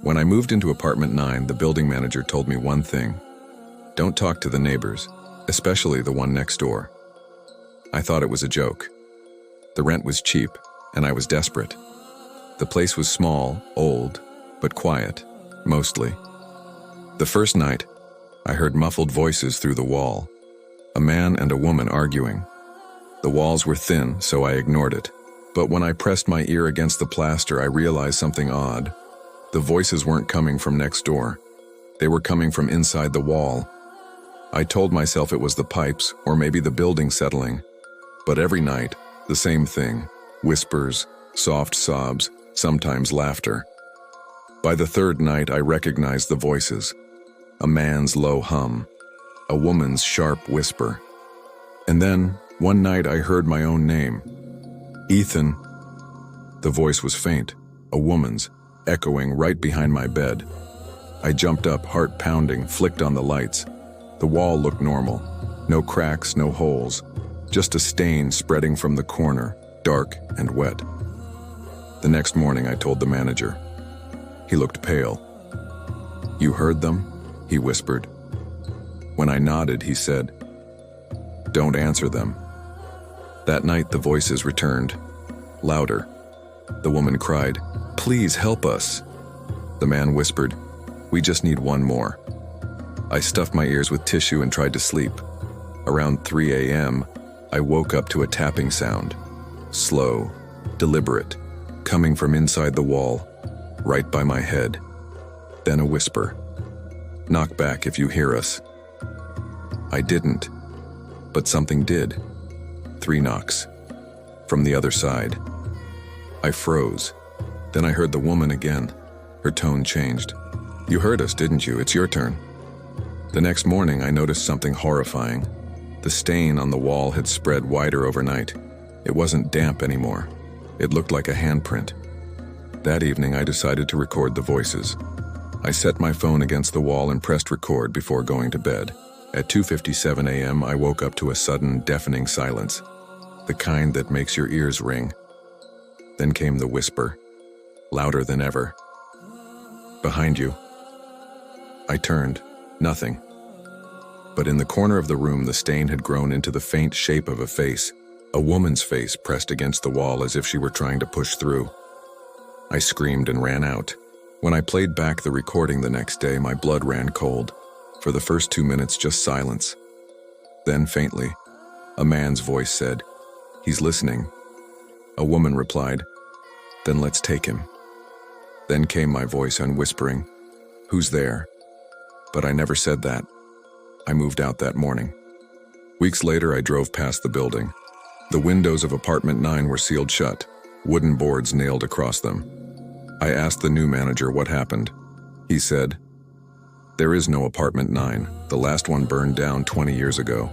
When I moved into apartment 9, the building manager told me one thing: don't talk to the neighbors, especially the one next door. I thought it was a joke. The rent was cheap, and I was desperate. The place was small, old, but quiet, mostly. The first night, I heard muffled voices through the wall, a man and a woman arguing. The walls were thin, so I ignored it. But when I pressed my ear against the plaster, I realized something odd. The voices weren't coming from next door. They were coming from inside the wall. I told myself it was the pipes, or maybe the building settling. But every night, the same thing: whispers, soft sobs, sometimes laughter. By the third night, I recognized the voices: a man's low hum, a woman's sharp whisper. And then, one night, I heard my own name. Ethan. The voice was faint, a woman's, echoing right behind my bed. I jumped up, heart pounding, flicked on the lights. The wall looked normal. No cracks, no holes. Just a stain spreading from the corner, dark and wet. The next morning, I told the manager. He looked pale. "You heard them?" he whispered. When I nodded, he said, "Don't answer them." That night, the voices returned, louder. The woman cried, "Please help us." The man whispered, "We just need one more." I stuffed my ears with tissue and tried to sleep. Around 3 a.m., I woke up to a tapping sound. Slow, deliberate, coming from inside the wall, right by my head. Then a whisper, "Knock back if you hear us." I didn't, but something did. 3 knocks. From the other side. I froze. Then I heard the woman again. Her tone changed. "You heard us, didn't you? It's your turn." The next morning, I noticed something horrifying. The stain on the wall had spread wider overnight. It wasn't damp anymore. It looked like a handprint. That evening, I decided to record the voices. I set my phone against the wall and pressed record before going to bed. At 2:57 a.m., I woke up to a sudden, deafening silence, the kind that makes your ears ring. Then came the whisper, louder than ever. "Behind you." I turned. Nothing. But in the corner of the room, the stain had grown into the faint shape of a face, a woman's face pressed against the wall as if she were trying to push through. I screamed and ran out. When I played back the recording the next day, my blood ran cold. For the first 2 minutes, just silence. Then, faintly, a man's voice said, "He's listening." A woman replied, "Then let's take him." Then came my voice and whispering, "Who's there?" But I never said that. I moved out that morning. Weeks later, I drove past the building. The windows of apartment 9 were sealed shut, wooden boards nailed across them. I asked the new manager what happened. He said, "There is no apartment 9. The last one burned down 20 years ago."